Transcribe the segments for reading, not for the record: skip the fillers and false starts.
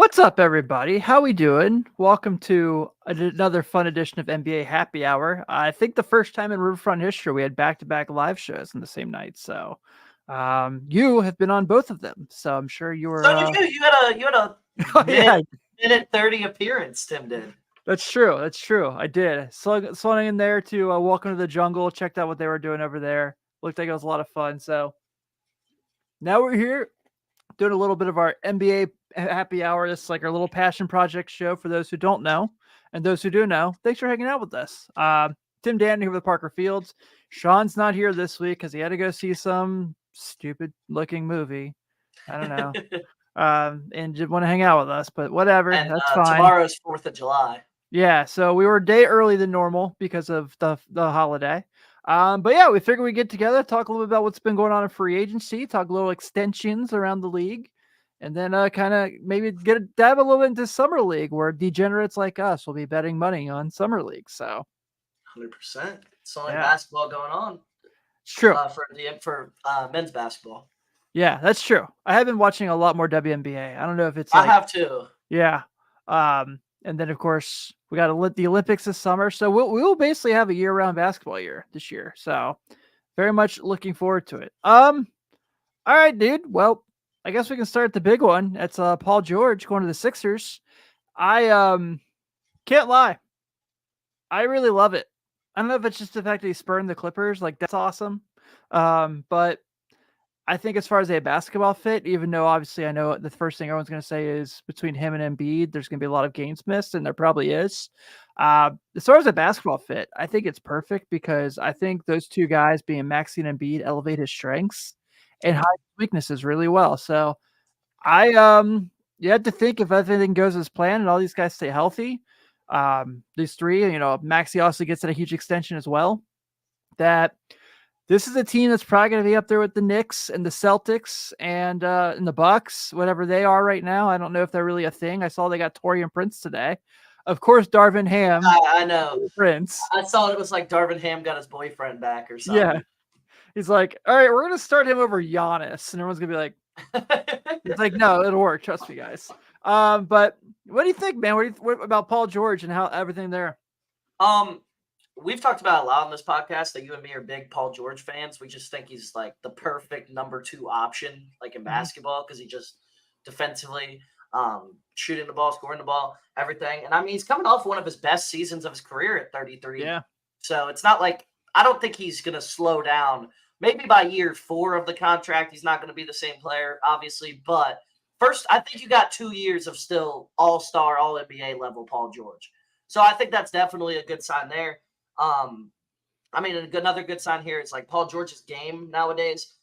What's up, everybody? How we doing? Welcome to another fun edition of NBA Happy Hour. I think the first time in Riverfront history we had back-to-back live shows in the same night. So, you have been on both of them. So I'm sure you were. So you had a Oh, yeah, minute 30 appearance. Tim did. that's true. That's true. I did. Slung in there to Welcome to the Jungle. Checked out what they were doing over there. Looked like it was a lot of fun. So now we're here doing a little bit of our NBA happy hour. This is like our little passion project show for those who don't know. And those who do know, thanks for hanging out with us. Tim Dan here with Parker Fields. Sean's not here this week because he had to go see some stupid looking movie. I don't know. And didn't want to hang out with us, but whatever. And That's fine. tomorrow's 4th of July. Yeah, so we were a day early than normal because of the holiday. But yeah, we figured we'd get together, talk a little bit about what's been going on in free agency, talk a little extensions around the league, and then kind of maybe dive a little bit into summer league where degenerates like us will be betting money on summer league. So 100%. It's only Yeah. basketball going on it's true. for men's basketball. Yeah, that's true. I have been watching a lot more WNBA. I don't know if it's I have too. yeah. And then of course we got the Olympics this summer, so we'll basically have a year-round basketball year this year. So very much looking forward to it. All right, dude. Well, I guess we can start the big one. That's Paul George going to the Sixers. I can't lie, I really love it. I don't know if it's just the fact that he spurned the Clippers, like that's awesome. But I think as far as a basketball fit, even though obviously I know the first thing everyone's going to say is between him and Embiid, there's going to be a lot of games missed, and there probably is. As far as a basketball fit, I think it's perfect because I think those two guys, being Maxey and Embiid, elevate his strengths and hide his weaknesses really well. So you have to think if everything goes as planned and all these guys stay healthy, these three, Maxey also gets a huge extension as well, that this is a team that's probably going to be up there with the Knicks and the Celtics and the Bucks, whatever they are right now. I don't know if they're really a thing. I saw they got Taurean Prince today. Of course, Darvin Ham. I know. Prince. I saw it was like Darvin Ham got his boyfriend back or something. Yeah. He's like, all right, we're going to start him over Giannis. And everyone's going to be like, he's like, no, it'll work. Trust me, guys. But what do you think, man? What about Paul George and how everything there? We've talked about a lot on this podcast that you and me are big Paul George fans. We just think he's like the perfect number 2 option, like in basketball, because he just defensively, shooting the ball, scoring the ball, everything. And I mean, he's coming off one of his best seasons of his career at 33. Yeah. So it's not like I don't think he's going to slow down. Maybe by year 4 of the contract, he's not going to be the same player, obviously. But first, I think you got 2 years of still all-star, all-NBA level Paul George. So I think that's definitely a good sign there. I mean, another good sign here is like Paul George's game nowadays.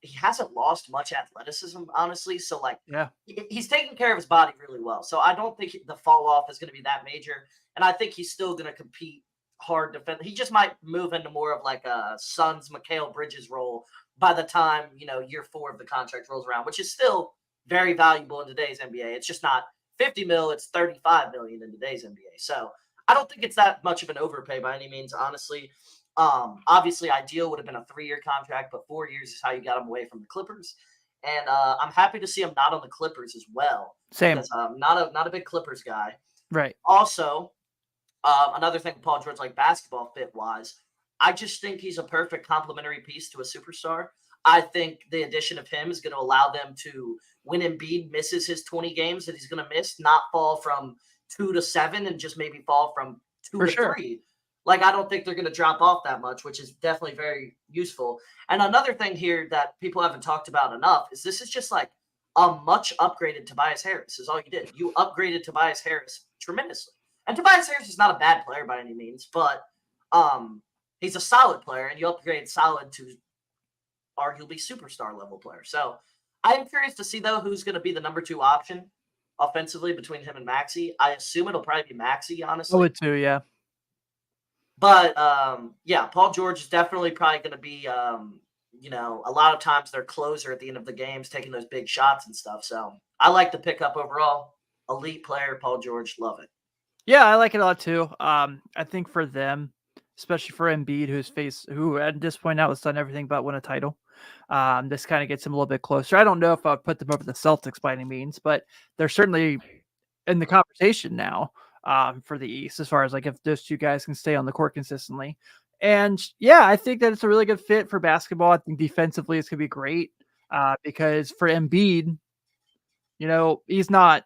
He hasn't lost much athleticism, honestly. So like, Yeah. he's taking care of his body really well. So I don't think the fall off is going to be that major. And I think he's still going to compete hard defend. He just might move into more of like a Suns Mikal Bridges role by the time, year 4 of the contract rolls around, which is still very valuable in today's NBA. It's just not 50 mil, it's 35 million in today's NBA. So I don't think it's that much of an overpay by any means, honestly. Obviously, ideal would have been a 3-year contract, but 4 years is how you got him away from the Clippers. And I'm happy to see him not on the Clippers as well. Same. Because I'm not a big Clippers guy. Right. Also, another thing Paul George, like basketball fit-wise, I just think he's a perfect complementary piece to a superstar. I think the addition of him is going to allow them to, when Embiid misses his 20 games that he's going to miss, not fall from 2 to 7 and just maybe fall from 2 For to sure. 3. Like, I don't think they're going to drop off that much, which is definitely very useful. And another thing here that people haven't talked about enough is this is just like a much upgraded Tobias Harris is all you did. You upgraded Tobias Harris tremendously. And Tobias Harris is not a bad player by any means, but he's a solid player, and you upgrade solid to arguably superstar level player. So I am curious to see, though, who's going to be the number 2 option offensively between him and Maxey. I assume it'll probably be Maxey, honestly. I would too, yeah. But, yeah, Paul George is definitely probably going to be, a lot of times their closer at the end of the games, taking those big shots and stuff. So I like the pickup overall. Elite player, Paul George, love it. Yeah, I like it a lot too. I think for them, especially for Embiid, who at this point now has done everything but win a title. This kind of gets them a little bit closer. I don't know if I'll put them over the Celtics by any means, but they're certainly in the conversation now for the East, as far as like if those two guys can stay on the court consistently. And yeah, I think that it's a really good fit for basketball. I think defensively it's going to be great because for Embiid, he's not.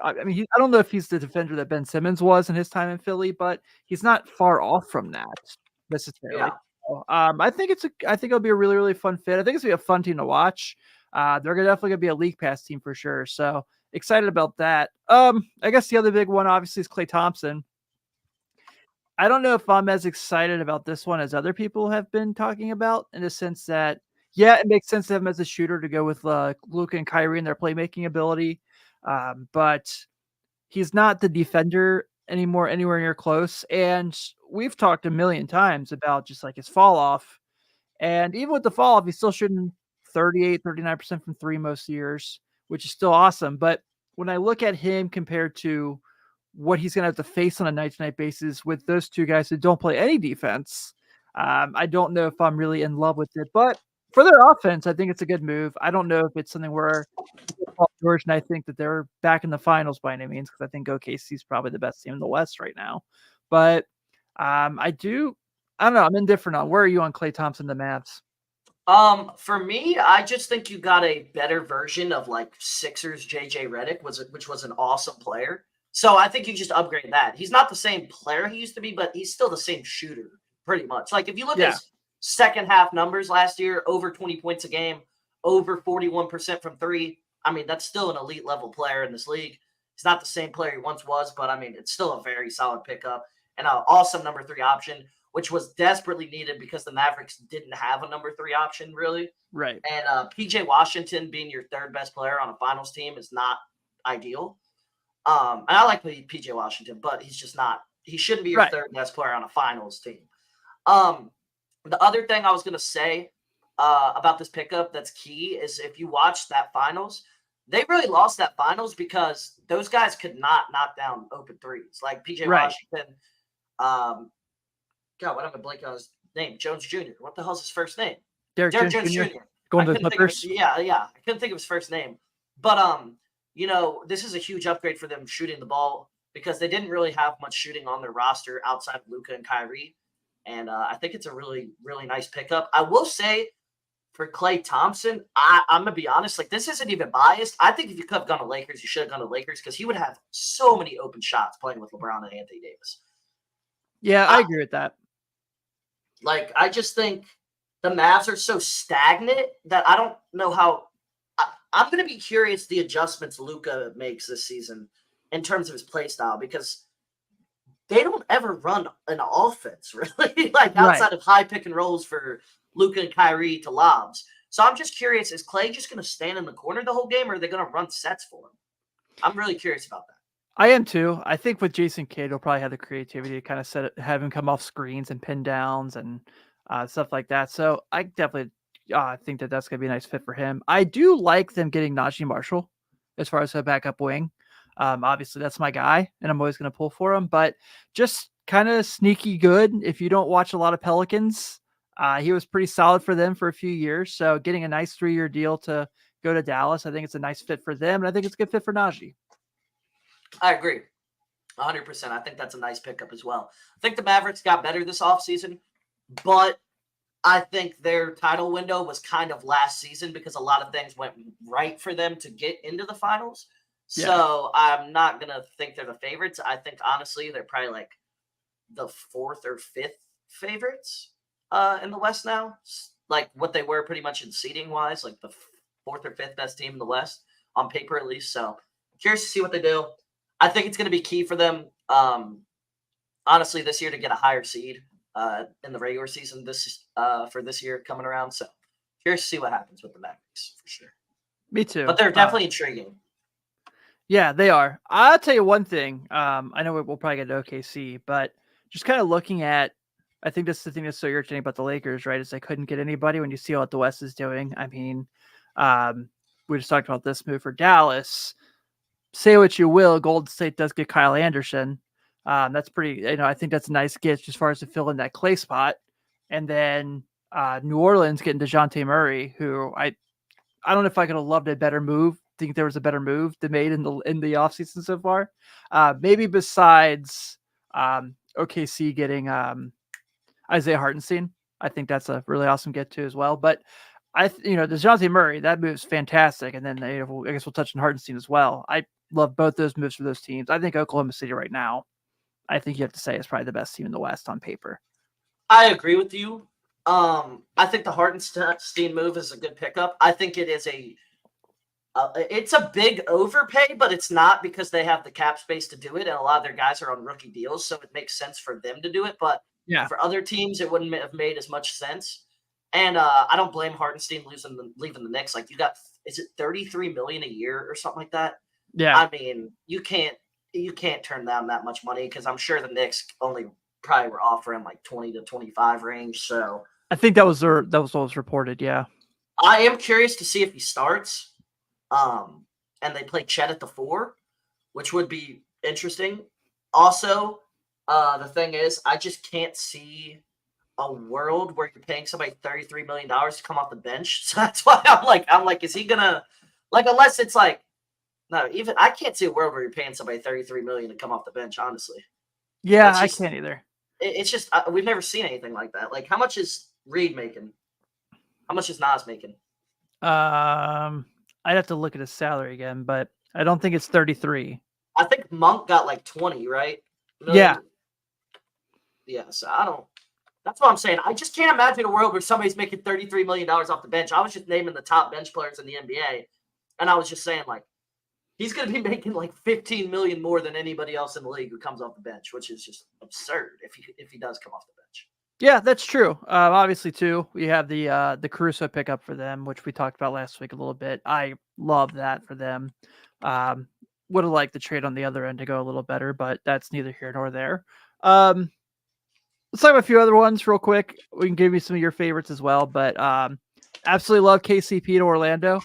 I mean, I don't know if he's the defender that Ben Simmons was in his time in Philly, but he's not far off from that necessarily. Yeah. I think it'll be a really, really fun fit. I think it's gonna be a fun team to watch. They're definitely gonna be a league pass team for sure. So excited about that. I guess the other big one obviously is Klay Thompson. I don't know if I'm as excited about this one as other people have been talking about, in the sense that, yeah, it makes sense to have him as a shooter to go with Luka and Kyrie and their playmaking ability. But he's not the defender anymore, anywhere near close. And we've talked a million times about just like his fall off. And even with the fall off, he's still shooting 38, 39% from three most years, which is still awesome. But when I look at him compared to what he's going to have to face on a night-to-night basis with those two guys who don't play any defense, I don't know if I'm really in love with it. But for their offense, I think it's a good move. I don't know if it's something where Paul George and I think that they're back in the finals by any means, because I think OKC is probably the best team in the West right now. But I don't know. I'm indifferent on where are you on Klay Thompson, the Mavs? For me, I just think you got a better version of like Sixers JJ Redick, which was an awesome player. So I think you just upgrade that. He's not the same player he used to be, but he's still the same shooter, pretty much. Like if you look at his second half numbers last year, over 20 points a game, over 41% from three. I mean, that's still an elite level player in this league. He's not the same player he once was, but I mean, it's still a very solid pickup and an awesome number three option, which was desperately needed because the Mavericks didn't have a number three option really. Right. And PJ Washington being your third best player on a finals team is not ideal. And I like PJ Washington, but he's just not. He shouldn't be your third best player on a finals team. The other thing I was gonna say about this pickup that's key is if you watch that finals, they really lost that finals because those guys could not knock down open threes. Like PJ Washington, God, what am I blanking on his name? Jones Jr. What the hell's his first name? Derek Jones Jr. Going to the Clippers. Yeah. I couldn't think of his first name. But this is a huge upgrade for them shooting the ball because they didn't really have much shooting on their roster outside of Luka and Kyrie. And I think it's a really, really nice pickup. I will say for Klay Thompson, I'm going to be honest, like this isn't even biased. I think if you could have gone to Lakers, you should have gone to Lakers because he would have so many open shots playing with LeBron and Anthony Davis. Yeah, I agree with that. Like, I just think the Mavs are so stagnant that I don't know how I'm going to be curious the adjustments Luka makes this season in terms of his play style because they don't ever run an offense, really, like outside of high pick and rolls for Luka and Kyrie to lobs. So I'm just curious, is Klay just going to stand in the corner the whole game or are they going to run sets for him? I'm really curious about that. I am too. I think with Jason Kidd, he'll probably have the creativity to kind of have him come off screens and pin downs and stuff like that. So I definitely think that that's going to be a nice fit for him. I do like them getting Najee Marshall as far as a backup wing. Obviously, that's my guy, and I'm always going to pull for him. But just kind of sneaky good. If you don't watch a lot of Pelicans, he was pretty solid for them for a few years. So getting a nice 3-year deal to go to Dallas, I think it's a nice fit for them, and I think it's a good fit for Najee. I agree. 100%. I think that's a nice pickup as well. I think the Mavericks got better this offseason, but I think their title window was kind of last season because a lot of things went right for them to get into the finals. Yeah. So I'm not going to think they're the favorites. I think, honestly, they're probably like the 4th or 5th favorites in the West now. Like what they were pretty much in seeding-wise, like the 4th or 5th best team in the West, on paper at least. So curious to see what they do. I think it's going to be key for them, honestly, this year to get a higher seed in the regular season for this year coming around. So curious to see what happens with the Mavericks for sure. Me too. But they're definitely intriguing. Yeah, they are. I'll tell you one thing. I know we'll probably get to OKC, but just kind of looking at, I think that's the thing that's so irritating about the Lakers, right? Is they couldn't get anybody when you see what the West is doing. I mean, we just talked about this move for Dallas. Say what you will, Golden State does get Kyle Anderson. That's pretty, I think that's a nice get as far as to fill in that Klay spot. And then New Orleans getting DeJounte Murray, who I don't know if I could have loved a better move. Think there was a better move to made in the offseason so far. Maybe besides OKC getting Isaiah Hartenstein. I think that's a really awesome get to as well. But DeJounte Murray, that move's fantastic. And then I guess we'll touch on Hartenstein as well. I love both those moves for those teams. I think Oklahoma City right now, I think you have to say is probably the best team in the West on paper. I agree with you. I think the Hartenstein move is a good pickup. I think it is it's a big overpay, but it's not because they have the cap space to do it, and a lot of their guys are on rookie deals, so it makes sense for them to do it. But for other teams, it wouldn't have made as much sense. And I don't blame Hartenstein leaving the Knicks. Like, you got, is it $33 million a year or something like that? Yeah. I mean, you can't turn down that much money, because I'm sure the Knicks probably were offering like 20 to 25 range. So I think that was what was reported. Yeah. I am curious to see if he starts. And they play Chet at the 4, which would be interesting. Also, the thing is, I just can't see a world where you're paying somebody $33 million to come off the bench. So that's why I'm like, is he gonna, like, unless it's like, no, even I can't see a world where you're paying somebody $33 million to come off the bench, honestly. Yeah, I can't either. It's just we've never seen anything like that. Like, how much is Reed making? How much is Nas making? I'd have to look at his salary again, but I don't think it's 33. I think Monk got like 20, right? Yeah. Yeah, so I don't. That's what I'm saying. I just can't imagine a world where somebody's making $33 million off the bench. I was just naming the top bench players in the NBA, and I was just saying, like, he's going to be making like $15 million more than anybody else in the league who comes off the bench, which is just absurd if he does come off the bench. Yeah, that's true. Obviously, too, we have the Caruso pickup for them, which we talked about last week a little bit. I love that for them. Would have liked the trade on the other end to go a little better, but that's neither here nor there. Let's talk about a few other ones real quick. We can give you some of your favorites as well, but absolutely love KCP to Orlando.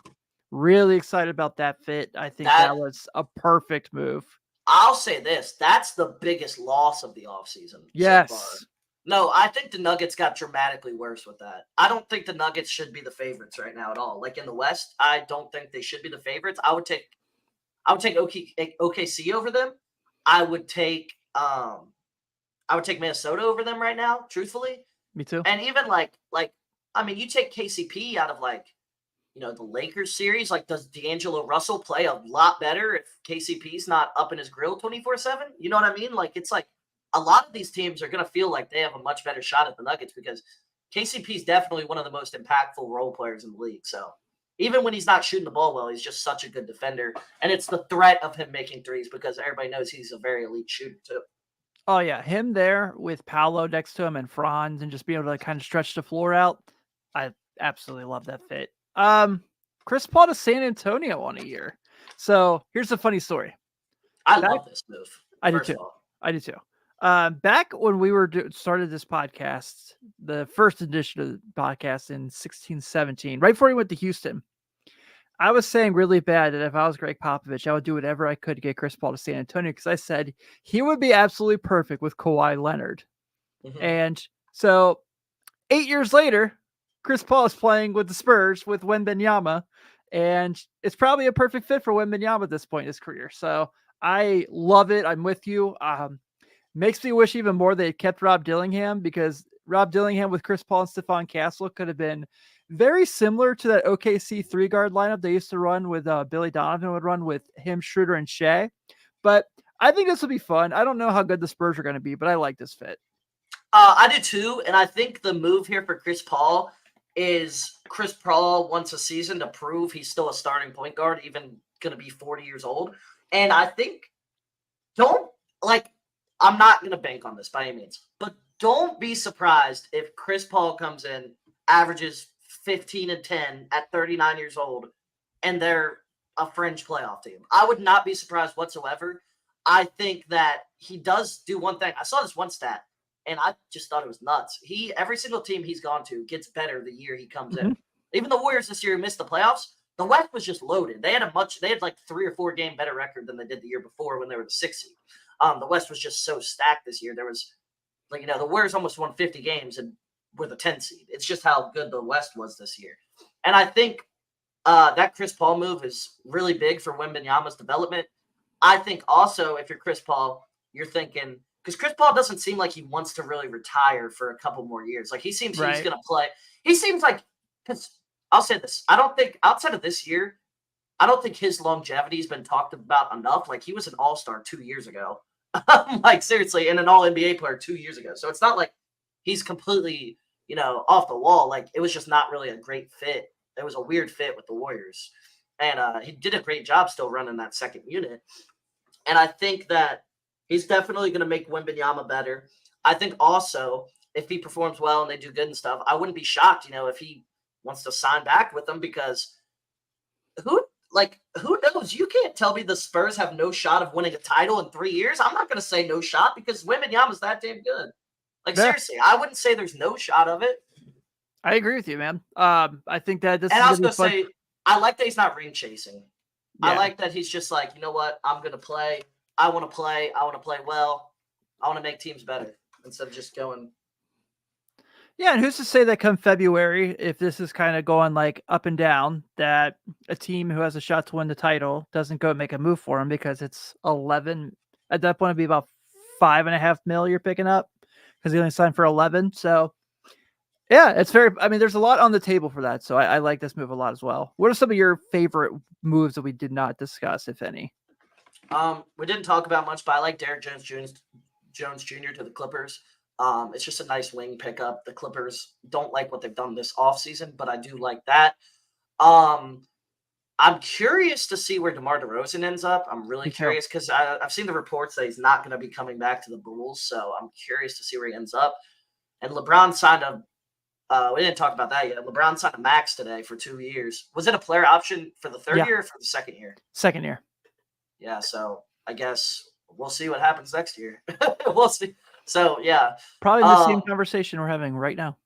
Really excited about that fit. I think that was a perfect move. I'll say this. That's the biggest loss of the offseason. Yes. So far. No, I think the Nuggets got dramatically worse with that. I don't think the Nuggets should be the favorites right now at all. Like, in the West, I don't think they should be the favorites. I would take OKC over them. I would take Minnesota over them right now, truthfully. Me too. And even I mean, you take KCP out of the Lakers series. Like, does D'Angelo Russell play a lot better if KCP's not up in his grill 24/7? You know what I mean? Like, it's like, a lot of these teams are going to feel like they have a much better shot at the Nuggets because KCP is definitely one of the most impactful role players in the league. So even when he's not shooting the ball well, he's just such a good defender. And it's the threat of him making threes because everybody knows he's a very elite shooter too. Oh, yeah. Him there with Paolo next to him and Franz and just being able to kind of stretch the floor out. I absolutely love that fit. Chris Paul to San Antonio on a year. So here's a funny story. I love this move. I do too. Back when we started this podcast, the first edition of the podcast in 16-17, right before we went to Houston, I was saying really bad that if I was Greg Popovich, I would do whatever I could to get Chris Paul to San Antonio because I said he would be absolutely perfect with Kawhi Leonard. Mm-hmm. And so 8 years later, Chris Paul is playing with the Spurs with Wembanyama, and it's probably a perfect fit for Wembanyama at this point in his career. So I love it. I'm with you. Makes me wish even more they kept Rob Dillingham because Rob Dillingham with Chris Paul and Stephon Castle could have been very similar to that OKC 3-guard lineup they used to run with Billy Donovan would run with him, Schroeder, and Shea. But I think this will be fun. I don't know how good the Spurs are going to be, but I like this fit. I do too, and I think the move here for Chris Paul is Chris Paul wants a season to prove he's still a starting point guard, even going to be 40 years old. And I think I'm not going to bank on this by any means, but don't be surprised if Chris Paul comes in, averages 15 and 10 at 39 years old, and they're a fringe playoff team. I would not be surprised whatsoever. I think that he does do one thing. I saw this one stat, and I just thought it was nuts. Every single team he's gone to gets better the year he comes in. Even the Warriors this year missed the playoffs. The West was just loaded. They had like 3 or 4 game better record than they did the year before when they were the 6th seed. The West was just so stacked this year. There was, the Warriors almost won 50 games, and were the 10 seed. It's just how good the West was this year. And I think that Chris Paul move is really big for Wembanyama's development. I think also if you're Chris Paul, you're thinking because Chris Paul doesn't seem like he wants to really retire for a couple more years. Like he seems he's Right. going to play. He seems like because I'll say this: I don't think outside of this year, I don't think his longevity has been talked about enough. Like he was an All-Star 2 years ago, like seriously, and an All NBA player 2 years ago. So it's not like he's completely off the wall. Like it was just not really a great fit. It was a weird fit with the Warriors, and he did a great job still running that second unit. And I think that he's definitely going to make Wembanyama better. I think also if he performs well and they do good and stuff, I wouldn't be shocked, if he wants to sign back with them because who knows? You can't tell me the Spurs have no shot of winning a title in 3 years. I'm not going to say no shot because Wembanyama's that damn good. Like Yeah. seriously, I wouldn't say there's no shot of it. I agree with you, man. I think that this And is I was gonna going be to fun. say, I like that he's not ring chasing. I Yeah. like that he's just like, you know what? I'm going to play. I want to play. I want to play well. I want to make teams better instead of just going. Yeah, and who's to say that come February, if this is kind of going like up and down, that a team who has a shot to win the title doesn't go make a move for him because it's 11 at that point it'd be about 5.5 mil you're picking up because he only signed for 11. So yeah, it's very. I mean, there's a lot on the table for that. So I like this move a lot as well. What are some of your favorite moves that we did not discuss, if any? We didn't talk about much, but I like Derek Jones Jr. to the Clippers. It's just a nice wing pickup. The Clippers don't like what they've done this offseason, but I do like that. Um, I'm curious to see where DeMar DeRozan ends up. I'm really Me too. curious because I've seen the reports that he's not going to be coming back to the Bulls, so I'm curious to see where he ends up. And LeBron signed a. We didn't talk about that yet. LeBron signed a max today for 2 years. Was it a player option for the third Yeah, year or for the second year? second year. Yeah, so I guess we'll see what happens next year. We'll see. So yeah, Probably the same um, conversation we're having right now.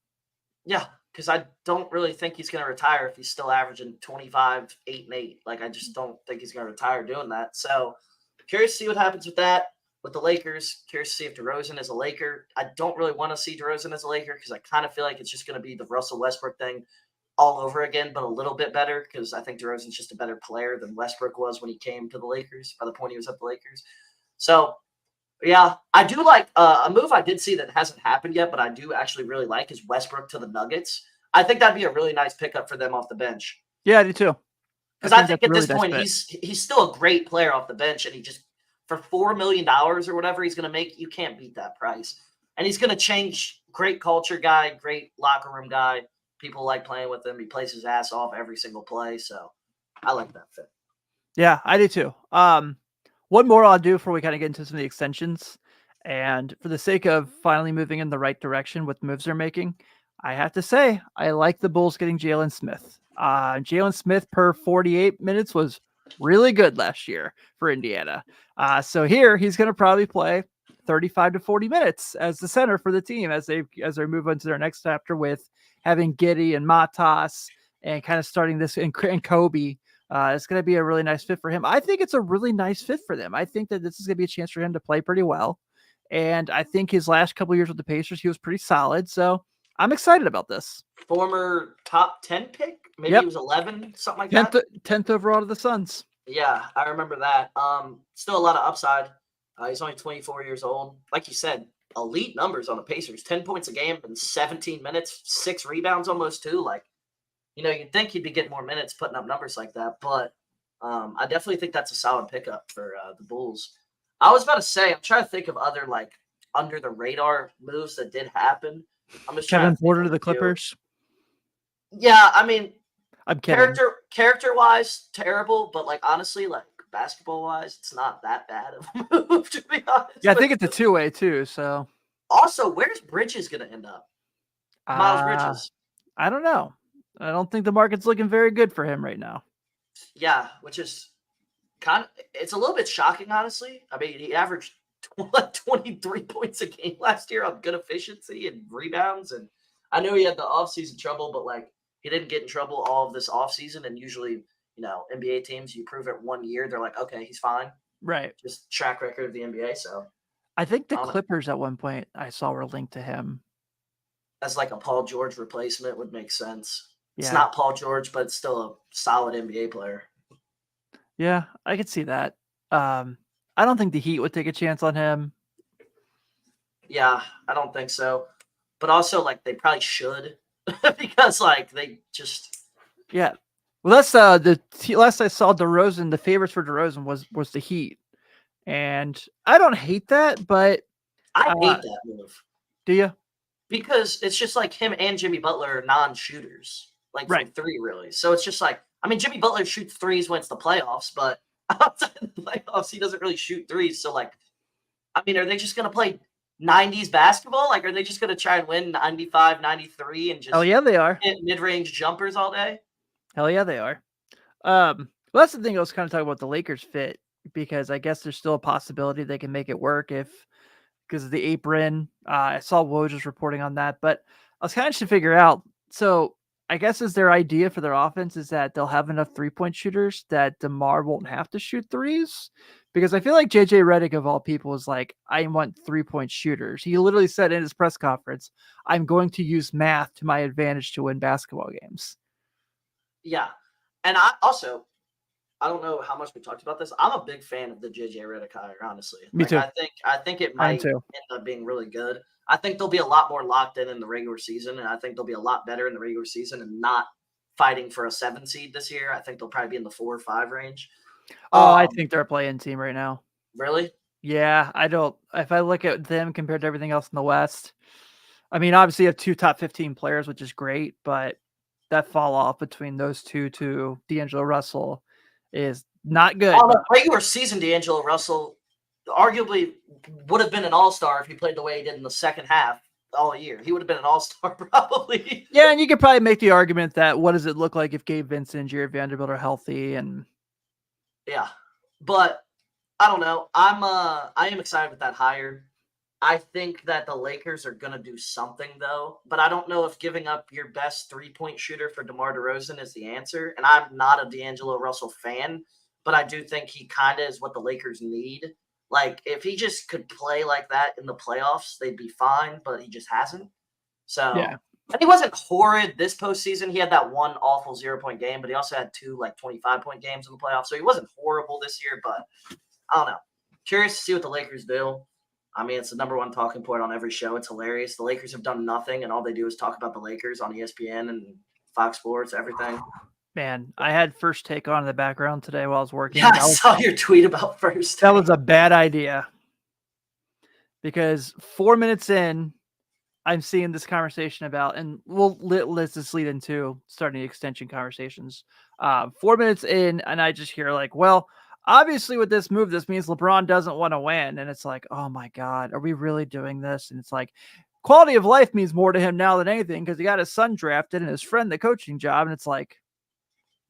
yeah, because I don't really think he's going to retire if he's still averaging 25, 8, and 8. Like I just don't think he's going to retire doing that. So curious to see what happens with that with the Lakers. Curious to see if DeRozan is a Laker. I don't really want to see DeRozan as a Laker because I kind of feel like it's just going to be the Russell Westbrook thing all over again, but a little bit better because I think DeRozan's just a better player than Westbrook was when he came to the Lakers by the point he was at the Lakers. So, yeah, I do like a move I did see that hasn't happened yet, but I do actually really like is Westbrook to the Nuggets. I think that'd be a really nice pickup for them off the bench Yeah, I do too. I because I think think that's a at really this nice point fit. he's still a great player off the bench, and he just for $4 million or whatever he's going to make, you can't beat that price. And he's going to change. Great culture guy, great locker room guy. People like playing with him. He plays his ass off every single play, so I like that fit. Yeah, I do too. One more I'll do before we kind of get into some of the extensions. And for the sake of finally moving in the right direction with moves they're making, I have to say I like the Bulls getting Jalen Smith. Jalen Smith per 48 minutes was really good last year for Indiana. So here he's going to probably play 35 to 40 minutes as the center for the team as they move on to their next chapter with having Giddy and Matas and kind of starting this and Kobe. It's going to be a really nice fit for him. I think it's a really nice fit for them. I think that this is going to be a chance for him to play pretty well. And I think his last couple of years with the Pacers, he was pretty solid. So I'm excited about this. Former top 10 pick, maybe he was 11, something like 10th, that. 10th overall to the Suns. Yeah, I remember that. Still a lot of upside. He's only 24 years old. Like you said, elite numbers on the Pacers. 10 points a game in 17 minutes, 6 rebounds almost too. Like, you'd think he'd be getting more minutes putting up numbers like that. But I definitely think that's a solid pickup for the Bulls. I was about to say, I'm trying to think of other like under the radar moves that did happen. I'm just trying Kevin to think Porter of to the a few. Clippers. Yeah, I mean, I'm kidding. character wise, terrible, but like honestly, like basketball wise, it's not that bad of a move to be honest. Yeah, I think it's a two-way too. So Also, where's Bridges gonna end up? Miles Bridges. I don't know. I don't think the market's looking very good for him right now. Yeah, which is it's a little bit shocking, honestly. I mean, he averaged 23 points a game last year on good efficiency and rebounds. And I know he had the offseason trouble, but like he didn't get in trouble all of this offseason. And usually, NBA teams, you prove it 1 year, they're like, okay, he's fine. Right. Just track record of the NBA. So I think the Clippers at one point I saw were linked to him. as like a Paul George replacement would make sense. It's Yeah. not Paul George, but it's still a solid NBA player. Yeah, I could see that. I don't think the Heat would take a chance on him. Yeah, I don't think so. But also, like, they probably should because, like, they just. Yeah. Well, that's last I saw DeRozan, the favorites for DeRozan was the Heat. And I don't hate that, but I hate that move do you? because it's just like him and Jimmy Butler are non-shooters, like from Right. three, really. So it's just like, I mean, Jimmy Butler shoots threes when it's the playoffs, but outside of the playoffs, he doesn't really shoot threes. So, like, I mean, are they just going to play 90s basketball? Like, are they just going to try and win 95, 93 and Hell just yeah, they are. hit mid-range jumpers all day? Hell yeah, they are. Well, that's the thing I was kind of talking about the Lakers fit because I guess there's still a possibility they can make it work if because of the apron. I saw Woj was reporting on that, but I was kind of trying to figure out. So I guess is their idea for their offense is that they'll have enough 3-point shooters that DeMar won't have to shoot threes. Because I feel like JJ Redick of all people is like, I want 3-point shooters. He literally said in his press conference, I'm going to use math to my advantage to win basketball games. Yeah. And I don't know how much we talked about this. I'm a big fan of the JJ Redick hire, honestly. Me too. I think it I am might too. end up being really good. I think they'll be a lot more locked in the regular season, and I think they'll be a lot better in the regular season and not fighting for a 7 seed this year. I think they'll probably be in the 4 or 5 range. Oh, I think they're a play-in team right now. Really? Yeah, I don't. If I look at them compared to everything else in the West, I mean, obviously you have 2 top 15 players, which is great, but that fall off between those two to D'Angelo Russell is not good. On a regular season, D'Angelo Russell arguably would have been an all-star if he played the way he did in the second half all year. He would have been an all-star probably. Yeah, and you could probably make the argument that what does it look like if Gabe Vincent and Jared Vanderbilt are healthy and Yeah. But I don't know. I am excited with that hire. I think that the Lakers are gonna do something though, but I don't know if giving up your best 3-point shooter for DeMar DeRozan is the answer. And I'm not a D'Angelo Russell fan, but I do think he kind of is what the Lakers need. Like if he just could play like that in the playoffs, they'd be fine, but he just hasn't. So yeah. and he wasn't horrid this postseason. He had that one awful 0-point game, but he also had 2 like 25-point games in the playoffs. So he wasn't horrible this year, but I don't know. Curious to see what the Lakers do. I mean, it's the number one talking point on every show. It's hilarious. The Lakers have done nothing, and all they do is talk about the Lakers on ESPN and Fox Sports, everything. Man, I had First Take on in the background today while I was working. Yeah, I saw your tweet about First Take. That was a bad idea. Because 4 minutes in, I'm seeing this conversation about, and let's just lead into starting extension conversations. 4 minutes in, and I just hear like, well, obviously with this move, this means LeBron doesn't want to win. And it's like, oh my God, are we really doing this? And it's like, quality of life means more to him now than anything because he got his son drafted and his friend the coaching job. And it's like,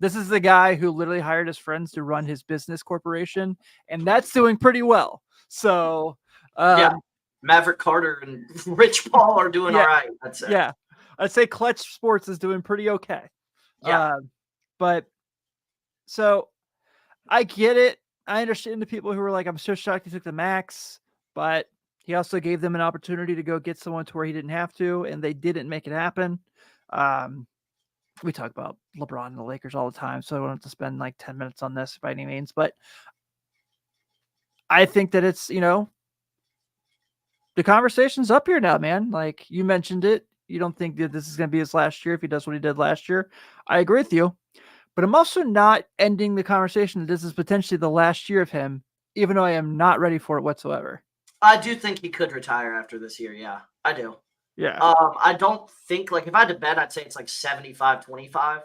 this is the guy who literally hired his friends to run his business corporation, and that's doing pretty well. So, yeah, Maverick Carter and Rich Paul are doing all right. I'd say. Yeah, I'd say Clutch Sports is doing pretty okay. Yeah, but so I get it. I understand the people who were like, I'm so shocked he took the max, but he also gave them an opportunity to go get someone to where he didn't have to, and they didn't make it happen. We talk about LeBron and the Lakers all the time, so I don't have to spend like 10 minutes on this by any means, but I think that it's, the conversation's up here now, man. Like you mentioned it. You don't think that this is going to be his last year if he does what he did last year. I agree with you, but I'm also not ending the conversation that this is potentially the last year of him, even though I am not ready for it whatsoever. I do think he could retire after this year. Yeah, I do. Yeah. I don't think, like, if I had to bet, I'd say it's like 75-25.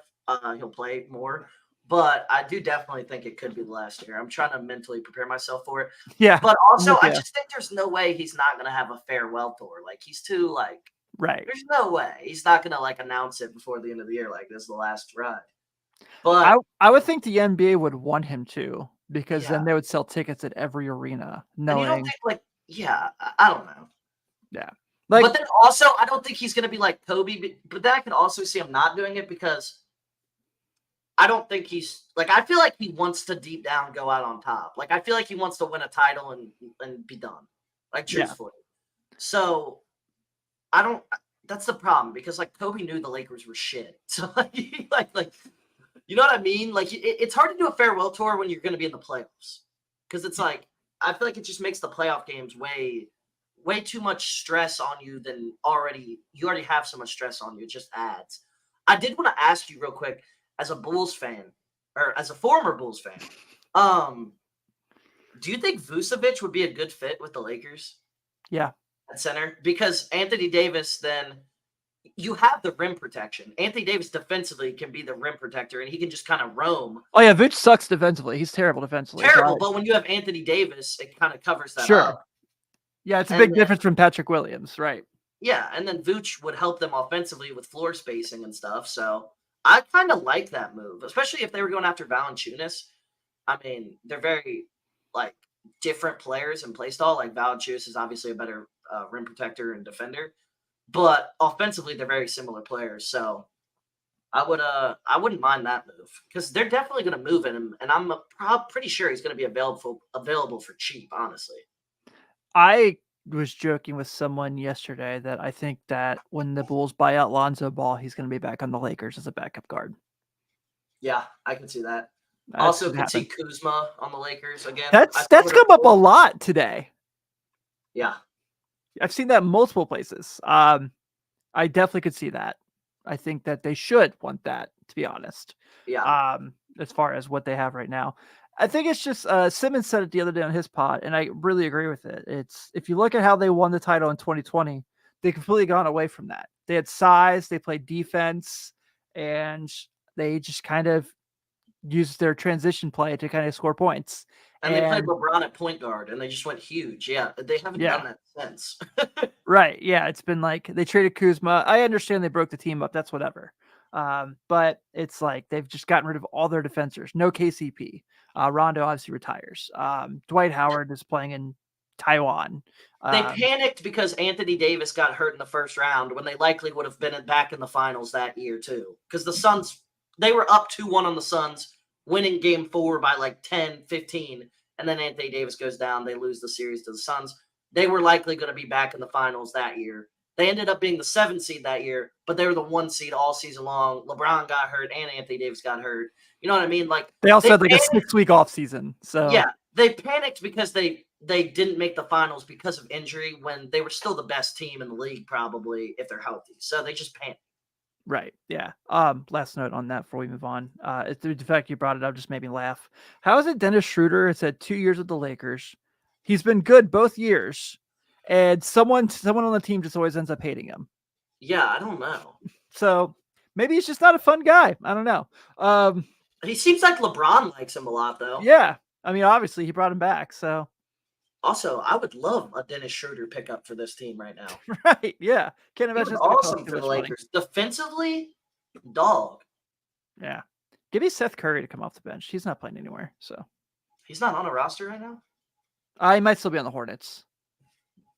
He'll play more. But I do definitely think it could be the last year. I'm trying to mentally prepare myself for it. Yeah. But also, I just think there's no way he's not going to have a farewell tour. Like, he's too, like, right. There's no way. He's not going to, like, announce it before the end of the year. Like, this is the last ride. But I would think the NBA would want him to, because then they would sell tickets at every arena. Knowing, and you don't think, like, I don't know. Yeah. Like, but then also, I don't think he's going to be like Kobe. But then I can also see him not doing it because I don't think he's like. I feel like he wants to deep down go out on top. Like I feel like he wants to win a title and be done. Like truthfully. So I don't. that's the problem because like Kobe knew the Lakers were shit. So like you know what I mean? Like it's hard to do a farewell tour when you're going to be in the playoffs because it's like I feel like it just makes the playoff games way too much stress on you than you already have so much stress on you. It just adds. I did want to ask you real quick as a Bulls fan or as a former Bulls fan, do you think Vucevic would be a good fit with the Lakers? Yeah. At center because Anthony Davis, then you have the rim protection. Anthony Davis defensively can be the rim protector, and he can just kind of roam. Oh yeah, Vooch sucks defensively. He's terrible defensively. Terrible, but when you have Anthony Davis, it kind of covers that up. Yeah, it's a big difference from Patrick Williams, right? Yeah, and then Vooch would help them offensively with floor spacing and stuff. So I kind of like that move, especially if they were going after Valanciunas. I mean, they're very like different players in play style. Like Valanciunas is obviously a better rim protector and defender, but offensively they're very similar players. So I wouldn't mind that move because they're definitely going to move him, and I'm pretty sure he's going to be available for cheap. Honestly, I was joking with someone yesterday that I think that when the Bulls buy out Lonzo Ball, he's going to be back on the Lakers as a backup guard. Yeah, I can see that. Also, can see Kuzma on the Lakers again. That's come up a lot today. Yeah. I've seen that in multiple places. I definitely could see that. I think that they should want that, to be honest. Yeah. As far as what they have right now. I think it's just Simmons said it the other day on his pod, and I really agree with it. It's if you look at how they won the title in 2020, they completely gone away from that. They had size, they played defense, and they just kind of used their transition play to kind of score points. And they played LeBron at point guard, and they just went huge. Yeah, they haven't done that since. Right. Yeah, it's been like they traded Kuzma. I understand they broke the team up. That's whatever. But it's like they've just gotten rid of all their defenders. No KCP. Rondo obviously retires. Dwight Howard is playing in Taiwan. They panicked because Anthony Davis got hurt in the first round when they likely would have been back in the finals that year too. Because the Suns, they were up 2-1 on the Suns, winning game 4 by like 10, 15, and then Anthony Davis goes down. They lose the series to the Suns. They were likely going to be back in the finals that year. They ended up being the 7th seed that year, but they were the 1 seed all season long. LeBron got hurt and Anthony Davis got hurt. You know what I mean? Like they also had like a 6-week off season. So yeah, they panicked because they didn't make the finals because of injury when they were still the best team in the league, probably if they're healthy. So they just panicked. Right. Yeah. Last note on that before we move on. The fact you brought it up just made me laugh. How is it Dennis Schroeder has had 2 years with the Lakers? He's been good both years, and someone on the team just always ends up hating him. Yeah, I don't know. So maybe he's just not a fun guy. I don't know. He seems like LeBron likes him a lot, though. Yeah. I mean, obviously he brought him back. So also, I would love a Dennis Schroeder pickup for this team right now. Right. Yeah. Can't imagine. Awesome for the Lakers. Defensively, dog. Yeah. Give me Seth Curry to come off the bench. He's not playing anywhere. So he's not on a roster right now? He might still be on the Hornets.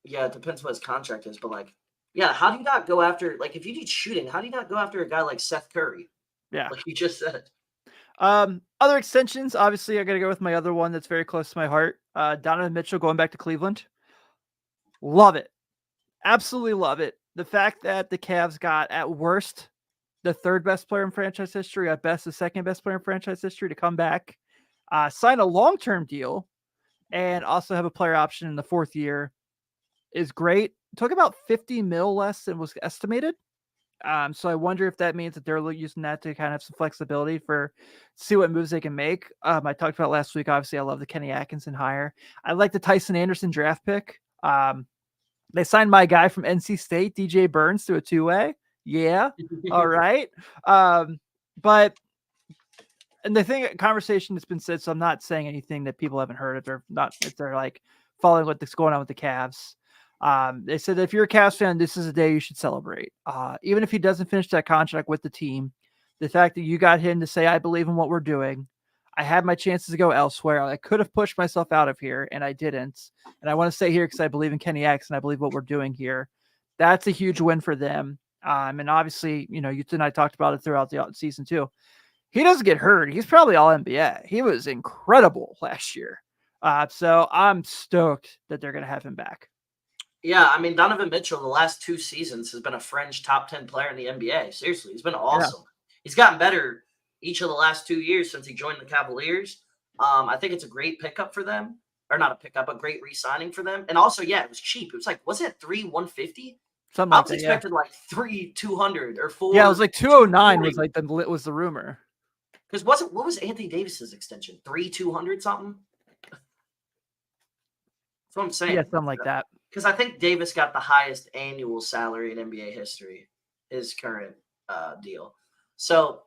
Yeah, it depends what his contract is, but like, yeah, how do you not go after, like, if you need shooting, how do you not go after a guy like Seth Curry? Yeah. Like you just said. Other extensions, obviously, I got to go with my other one that's very close to my heart. Donovan Mitchell going back to Cleveland. Love it. Absolutely love it. The fact that the Cavs got, at worst, the 3rd best player in franchise history, at best, the 2nd best player in franchise history to come back, sign a long-term deal, and also have a player option in the 4th year is great. Took about $50 million less than was estimated. So I wonder if that means that they're using that to kind of have some flexibility for see what moves they can make. I talked about last week. Obviously, I love the Kenny Atkinson hire. I like the Tyson Anderson draft pick. They signed my guy from NC State, DJ Burns, to a 2-way. Yeah. All right. But and the conversation that's been said, so I'm not saying anything that people haven't heard if they're like following what's going on with the Cavs. They said that if you're a Cavs fan, this is a day you should celebrate. Even if he doesn't finish that contract with the team, the fact that you got him to say, I believe in what we're doing. I had my chances to go elsewhere. I could have pushed myself out of here, and I didn't. And I want to stay here because I believe in Kenny Atkinson. I believe what we're doing here. That's a huge win for them. And obviously, you and I talked about it throughout the season too. He doesn't get hurt. He's probably all NBA. He was incredible last year. So I'm stoked that they're going to have him back. Yeah, I mean Donovan Mitchell the last 2 seasons has been a fringe top 10 player in the NBA. Seriously, he's been Yeah. awesome. He's gotten better each of the last 2 years since he joined the Cavaliers. I think it's a great pickup for them, or not a pickup, a great re-signing for them. And also, yeah, it was cheap. It was like, was it 3 150? Something I like was that. Yeah. expecting like 3 200 or Yeah. It was 4 like 209 was 240. like the rumor. Because what was Anthony Davis's extension? 3 200 something? That's what I'm Yeah. saying. Something like that. Because I think Davis got the highest annual salary in NBA history, his current deal. So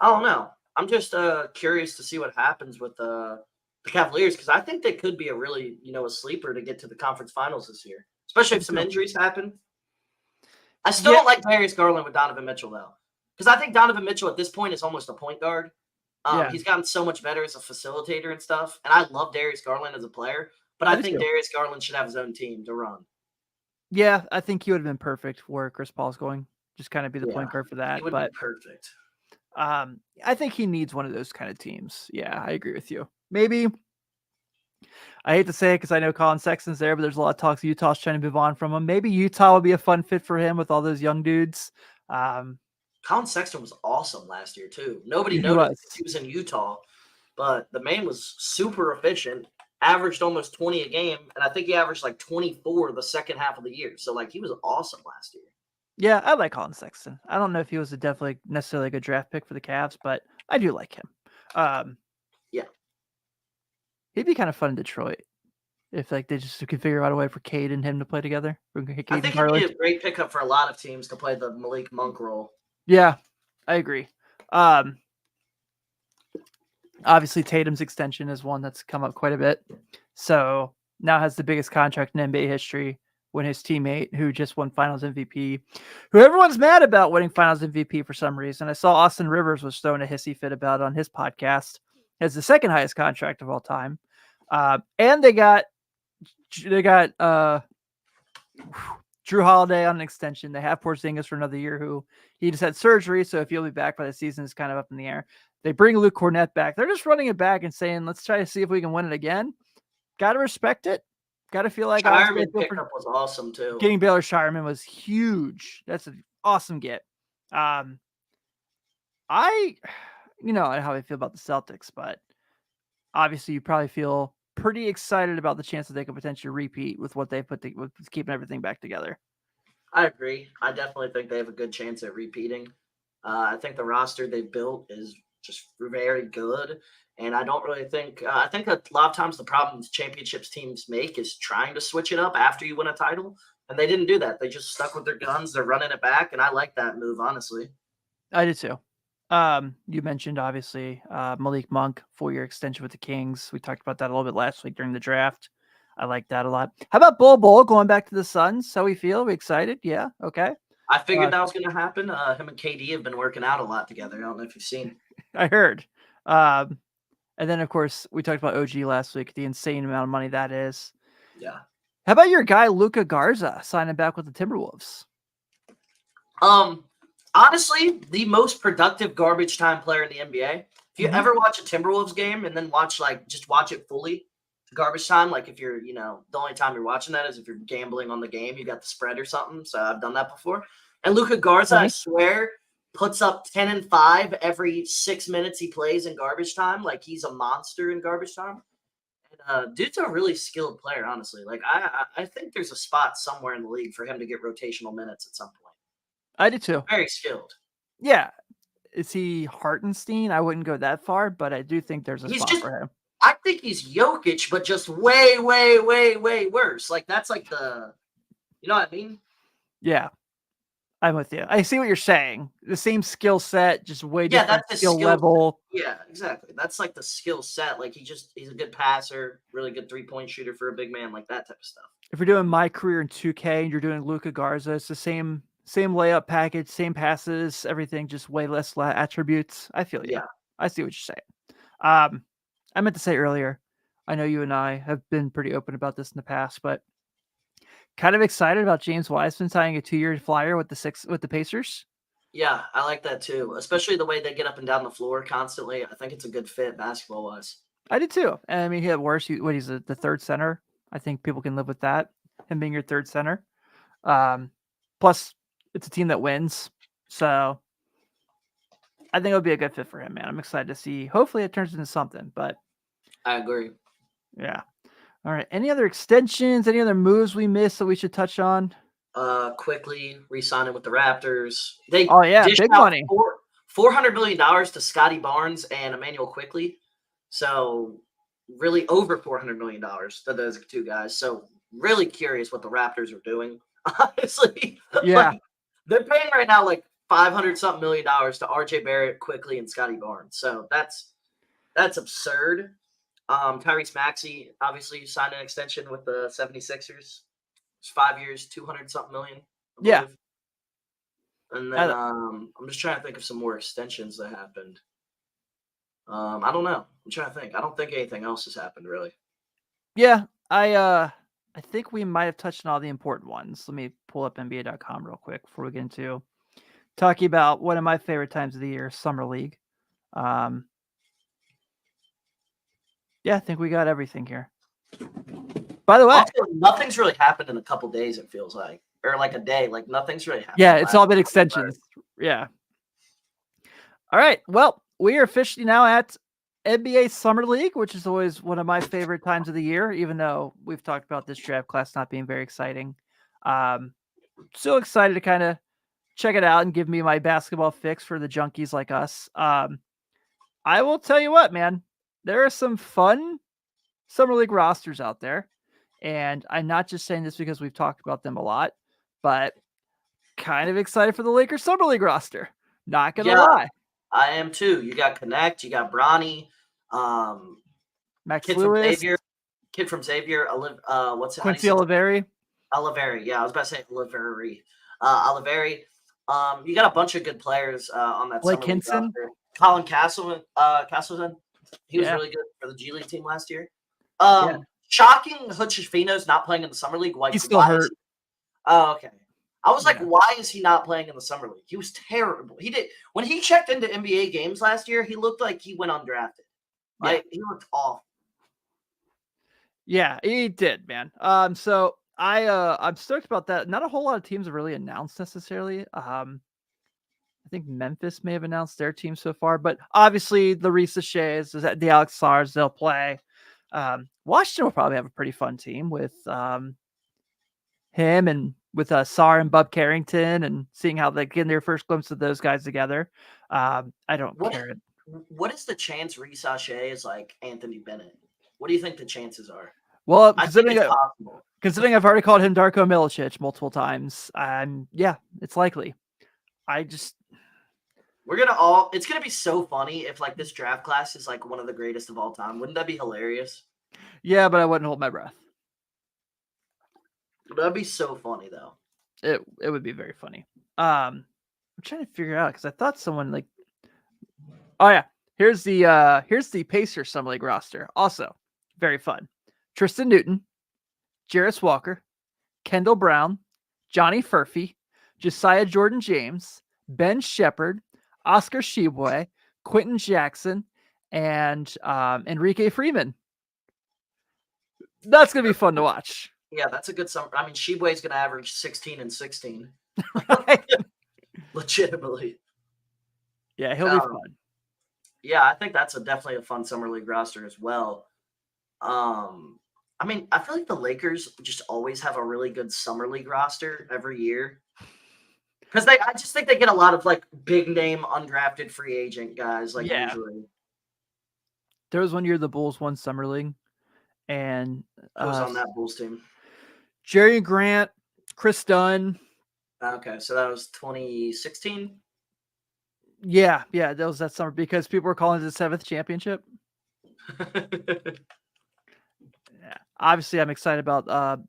I don't know. I'm just curious to see what happens with the Cavaliers because I think they could be a really a sleeper to get to the conference finals this year, especially I if do some too. injuries happen. I still Yeah. don't like Darius Garland with Donovan Mitchell though, because I think Donovan Mitchell at this point is almost a point guard. Yeah. He's gotten so much better as a facilitator and stuff, and I love Darius Garland as a player. But I I do think too. Darius Garland should have his own team to run. Yeah. I think he would have been perfect where Chris Paul's going. Just kind of be the Yeah, point guard for he that. would be But perfect. I think he needs one of those kind of teams. Yeah, I agree with you. Maybe I hate to say it because I know Colin Sexton's there, but there's a lot of talks Utah's trying to move on from him. Maybe Utah would be a fun fit for him with all those young dudes. Um, Colin Sexton was awesome last year too. Nobody he noticed was. he was in Utah, but the man was super efficient. Averaged almost 20 a game, and I think he averaged like 24 the second half of the year. So like he was awesome last year. Yeah, I like Colin Sexton. I don't know if he was definitely necessarily a good draft pick for the Cavs, but I do like him. Yeah, He'd be kind of fun in Detroit if like they just could figure out a way for Cade and him to play together. I Cade and think it'd be Garland. a great pickup for a lot of teams to play the Malik Monk role. Yeah, I agree. Obviously, Tatum's extension is one that's come up quite a bit. So now has the biggest contract in NBA history when his teammate, who just won Finals MVP, who everyone's mad about winning Finals MVP for some reason. I saw Austin Rivers was throwing a hissy fit about it on his podcast, has the second highest contract of all time. And they got Drew Holiday on an extension. They have Porzingis for another year, who he just had surgery. So if he'll be back by the season is kind of up in the air. They bring Luke Cornett back. They're just running it back and saying, let's try to see if we can win it again. Got to respect it. Got to feel like Shireman pickup was awesome too. getting Baylor Shireman was huge. That's an awesome get. You know how I feel about the Celtics, but obviously you probably feel pretty excited about the chance that they could potentially repeat with what they with keeping everything back together. I agree. I definitely think they have a good chance at repeating. I think the roster they built is just very good. And I don't really think, I think a lot of times the problem championships teams make is trying to switch it up after you win a title. And they didn't do that. They just stuck with their guns. They're running it back. And I like that move, honestly. I did too. You mentioned obviously Malik Monk 4-year extension with the Kings. We talked about that a little bit last week during the draft. I like that a lot. How about Bol going back to the Suns? How we feel? We excited? Yeah. Okay. I figured that was going to happen. Him and KD have been working out a lot together. I don't know if you've seen. I heard. And then, of course, we talked about OG last week, the insane amount of money that is. Yeah. How about your guy, Luka Garza, signing back with the Timberwolves? Honestly, the most productive garbage time player in the NBA. If you ever watch a Timberwolves game and then just watch it fully, garbage time, like if you're, the only time you're watching that is if you're gambling on the game, you got the spread or something. So I've done that before. And Luka Garza, I swear, puts up 10 and 5 every 6 minutes he plays in garbage time. Like he's a monster in garbage time. And dude's a really skilled player, honestly. Like I think there's a spot somewhere in the league for him to get rotational minutes at some point. I do too. Very skilled. Yeah. Is he Hartenstein? I wouldn't go that far, but I do think there's a spot for him. I think he's Jokic, but just way, way, way, way worse. Like that's like you know what I mean? Yeah. I'm with you. I see what you're saying. The same skill set, just way different skill level. Yeah, exactly. That's like the skill set. Like he's a good passer, really good 3-point shooter for a big man, like that type of stuff. If you're doing my career in 2K and you're doing Luka Garza, it's the same layup package, same passes, everything, just way less attributes. I feel you. Yeah. I see what you're saying. I meant to say earlier, I know you and I have been pretty open about this in the past, but kind of excited about James Wiseman signing a 2-year flyer with the Pacers. Yeah, I like that too, especially the way they get up and down the floor constantly. I think it's a good fit basketball-wise. I did too. And I mean, he had worse. He's the third center. I think people can live with that. him being your third center. Plus, it's a team that wins, so I think it would be a good fit for him, man. I'm excited to see. Hopefully, it turns into something. But I agree. yeah. All right. Any other extensions? Any other moves we missed that we should touch on? Quickly re-signing with the Raptors. They big money. $400 million to Scotty Barnes and Emmanuel Quickly. So really over $400 million to those two guys. So really curious what the Raptors are doing. Honestly, yeah, they're paying right now like $500-something million to RJ Barrett, Quickly, and Scotty Barnes. So that's absurd. Tyrese Maxey obviously signed an extension with the 76ers. It's 5 years, 200-something million. Yeah. And then I'm just trying to think of some more extensions that happened. I don't know. I'm trying to think. I don't think anything else has happened really. Yeah, I think we might have touched on all the important ones. Let me pull up NBA.com real quick before we get into talking about one of my favorite times of the year, Summer League. Yeah, I think we got everything here. By the way, also, nothing's really happened in a couple days, it feels like. Or like a day. Like nothing's really happened. Yeah, it's all been extensions. Yeah. All right. Well, we are officially now at NBA Summer League, which is always one of my favorite times of the year, even though we've talked about this draft class not being very exciting. So excited to kind of check it out and give me my basketball fix for the junkies like us. I will tell you what, man, there are some fun Summer League rosters out there. And I'm not just saying this because we've talked about them a lot, but kind of excited for the Lakers Summer League roster. Not going to lie. I am too. You got Connect, you got Bronny, Max kid Lewis, from Xavier, what's it? Quincy Oliveri. Oliveri, yeah, I was about to say Oliveri. Oliveri. You got a bunch of good players on that Blake Summer League Hinson. roster. Colin Castleton. He was really good for the G League team last year. Shocking, Hutchifino's not playing in the Summer League. He's still hurt. Oh, okay. I was like, why is he not playing in the Summer League? He was terrible. When he checked into NBA games last year, he looked like he went undrafted. Like he looked awful. Yeah, he did, man. So I'm stoked about that. Not a whole lot of teams have really announced necessarily. I think Memphis may have announced their team so far, but obviously the Risa Shays, the Alex Sars, they'll play. Washington will probably have a pretty fun team with him and with Sar and Bub Carrington, and seeing how they get their first glimpse of those guys together. I don't care. What is the chance Risa Shea is like Anthony Bennett? What do you think the chances are? Well, considering I've already called him Darko Milicic multiple times, yeah, it's likely. It's gonna be so funny if like this draft class is like one of the greatest of all time. Wouldn't that be hilarious? Yeah, but I wouldn't hold my breath. That'd be so funny though. It would be very funny. I'm trying to figure out because I thought someone like, oh yeah, here's the Pacers Summer League roster. Also very fun. Tristan Newton, Jarris Walker, Kendall Brown, Johnny Furphy, Josiah Jordan James, Ben Shepherd, Oscar Tshiebwe, Quentin Jackson, and Enrique Freeman. That's gonna be fun to watch. Yeah, that's a good summer. I mean, Tshiebwe's gonna average 16 and 16. Legitimately. Yeah, he'll be fun. Yeah, I think that's definitely a fun Summer League roster as well. I mean, I feel like the Lakers just always have a really good Summer League roster every year. Because I just think they get a lot of like big name undrafted free agent guys. Like usually. There was one year the Bulls won Summer League, and I was on that Bulls team. Jerry Grant, Chris Dunn. Okay, so that was 2016. Yeah, that was that summer because people were calling it the 7th championship. Yeah, obviously I'm excited about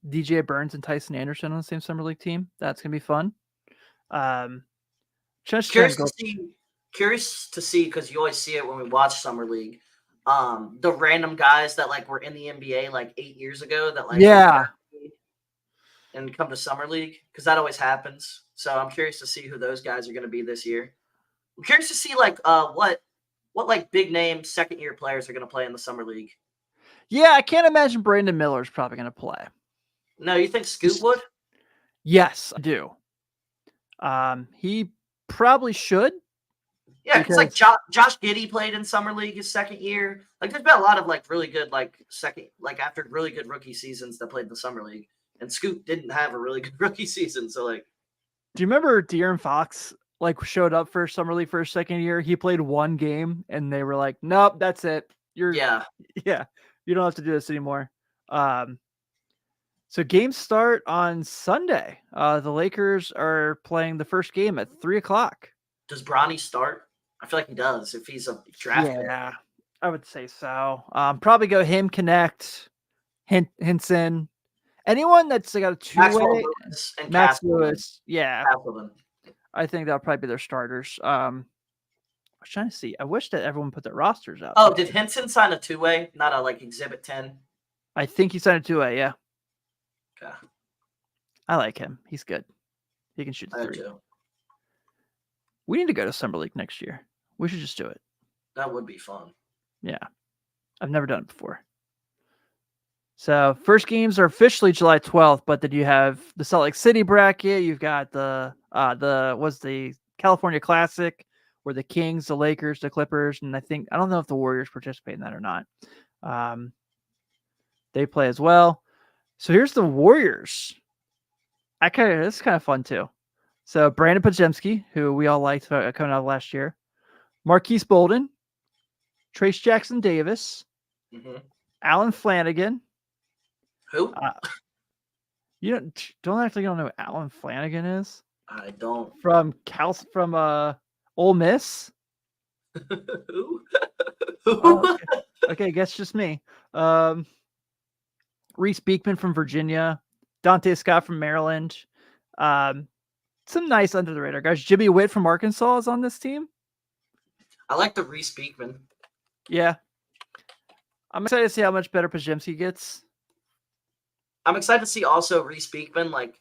DJ Burns and Tyson Anderson on the same Summer League team. That's gonna be fun. Curious to see because you always see it when we watch Summer League. The random guys that like were in the NBA like 8 years ago that like and come to Summer League because that always happens. So I'm curious to see who those guys are going to be this year. I'm curious to see like what like big name second year players are going to play in the Summer League. Yeah, I can't imagine Brandon Miller is probably going to play. No, you think Scoot would? Yes, I do. He probably should. Yeah, because like Because Josh Giddey played in summer league his second year. Like, there's been a lot of like really good after really good rookie seasons that played in the summer league, and Scoot didn't have a really good rookie season. So like, do you remember De'Aaron Fox like showed up for summer league for his second year? He played one game and they were like, "Nope, that's it. You're yeah, yeah, you don't have to do this anymore." Um, so games start on Sunday. The Lakers are playing the first game at 3:00. does Bronny start? I feel like he does if he's a draft pick. Yeah, I would say so. Probably go him, Connect, Hinson, anyone that's got a Maxwell two-way. Lewis and Max Castleman. Lewis, yeah, I think that'll probably be their starters. I was trying to see. I wish that everyone put their rosters out. Oh, did Henson sign a two-way, not a like Exhibit 10? I think he signed a two-way. Yeah, Okay, I like him. He's good. He can shoot the I do three. too. We need to go to Summer League next year. We should just do it. That would be fun. Yeah, I've never done it before. So first games are officially July 12th, but then you have the Salt Lake City bracket. You've got the California Classic, where the Kings, the Lakers, the Clippers, and I don't know if the Warriors participate in that or not. They play as well. So here's the Warriors. This is kind of fun too. So Brandon Podziemski, who we all liked coming out last year, Marquise Bolden, Trace Jackson Davis, Alan Flanagan. Who? You don't act like you don't know who Alan Flanagan is. I don't. From Ole Miss. Who? Oh, okay, I guess just me. Reese Beekman from Virginia, Dante Scott from Maryland. Some nice under the radar guys. Jimmy Witt from Arkansas is on this team. I like the Reese Beekman. Yeah. I'm excited to see how much better Podziemski gets. I'm excited to see also Reese Beekman, like,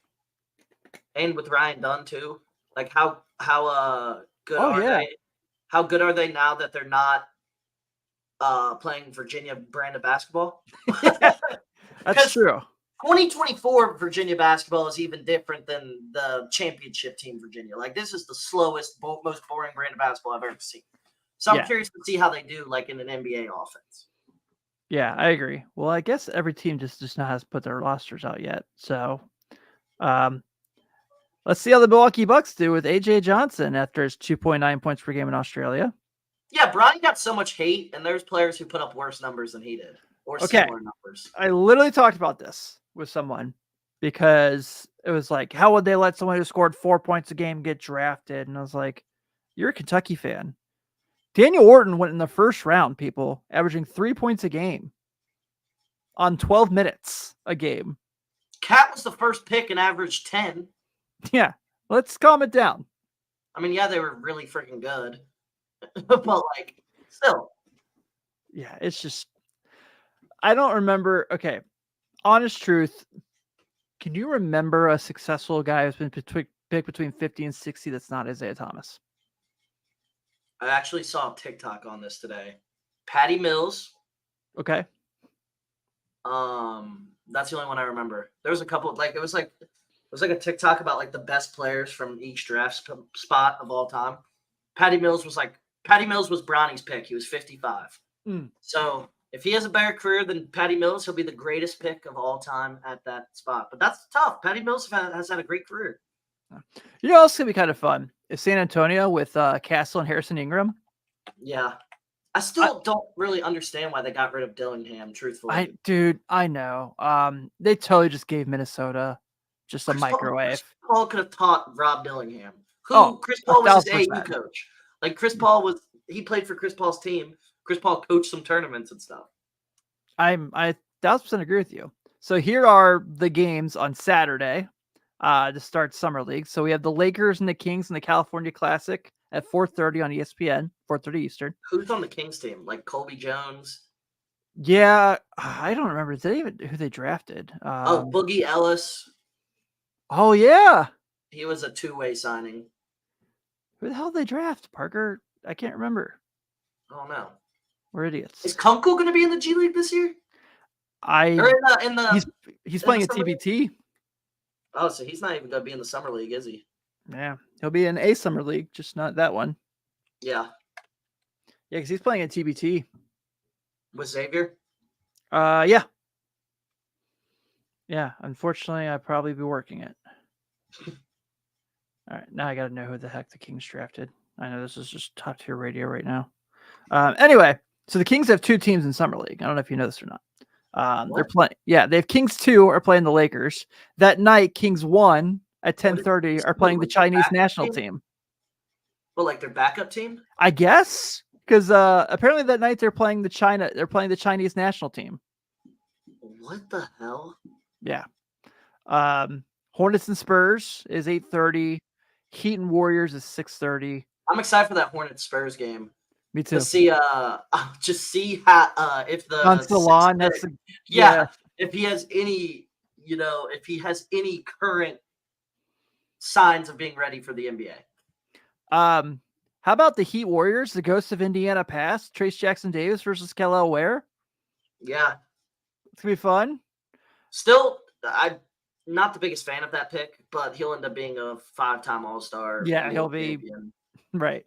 and with Ryan Dunn too. Like how good are they? How good are they now that they're not playing Virginia brand of basketball? That's true. 2024 Virginia basketball is even different than the championship team Virginia. Like, this is the slowest, most boring brand of basketball I've ever seen. So I'm curious to see how they do, like, in an NBA offense. Yeah, I agree. Well, I guess every team just not has put their rosters out yet. So, let's see how the Milwaukee Bucks do with AJ Johnson after his 2.9 points per game in Australia. Yeah, Brian got so much hate, and there's players who put up worse numbers than he did, or similar numbers. I literally talked about this with someone because it was like, how would they let someone who scored 4 points a game get drafted? And I was like, you're a Kentucky fan. Daniel Orton went in the first round, people, averaging 3 points a game on 12 minutes a game. Cat was the first pick and averaged 10. Yeah, let's calm it down. I mean, yeah, they were really freaking good. But, like, still. Yeah, it's just, I don't remember. Okay, honest truth. Can you remember a successful guy who's been picked between 50 and 60 that's not Isaiah Thomas? I actually saw a TikTok on this today. Patty Mills. Okay. That's the only one I remember. There was a couple, like, it was like a TikTok about like the best players from each draft spot of all time. Patty Mills was Bronny's pick. He was 55. So if he has a better career than Patty Mills, he'll be the greatest pick of all time at that spot. But that's tough. Patty Mills has had a great career. You know, it's gonna be kind of fun. Is San Antonio with Castle and Harrison Ingram? Yeah. I still don't really understand why they got rid of Dillingham, truthfully. I know. They totally just gave Minnesota just a microwave. Chris Paul could have taught Rob Dillingham. Chris Paul was his AU coach. Like, Chris Paul he played for Chris Paul's team. Chris Paul coached some tournaments and stuff. I 1,000% agree with you. So here are the games on Saturday to start Summer League. So we have the Lakers and the Kings in the California Classic at 4:30 on ESPN, 4:30 Eastern. Who's on the Kings team? Like Colby Jones? Yeah, I don't remember. Did they even who they drafted? Boogie Ellis. Oh yeah, he was a two-way signing. Who the hell did they draft? Parker? I can't remember. Oh no, we're idiots. Is Kunkel going to be in the G League this year? Or He's in playing the at summer league? TBT. Oh, so he's not even gonna be in the summer league, is he? Yeah, he'll be in a summer league, just not that one. Yeah, Yeah, because he's playing at TBT. with Xavier. Yeah. Yeah, unfortunately, I'd probably be working it. All right, now I got to know who the heck the Kings drafted. I know this is just top tier radio right now. Anyway, so the Kings have 2 teams in summer league. I don't know if you know this or not. They're What? playing. Yeah, they have Kings 2 are playing the Lakers that night. Kings 1 at 10:30 are playing the Chinese national team. Well, like their backup team. I guess because apparently that night they're playing the Chinese national team. What the hell? Yeah. Hornets and Spurs is 8:30. Heat and Warriors is 6:30. I'm excited for that Hornets Spurs game. Me too. To see, just see how if the On Salon, sixth that's pick- yeah, if he has any, if he has any current signs of being ready for the NBA. How about the Heat Warriors, the Ghosts of Indiana Past, Trace Jackson Davis versus Kel'el Ware? Yeah, It's gonna be fun. still, I'm not the biggest fan of that pick, but he'll end up being a 5-time All-Star. Yeah, he'll be right.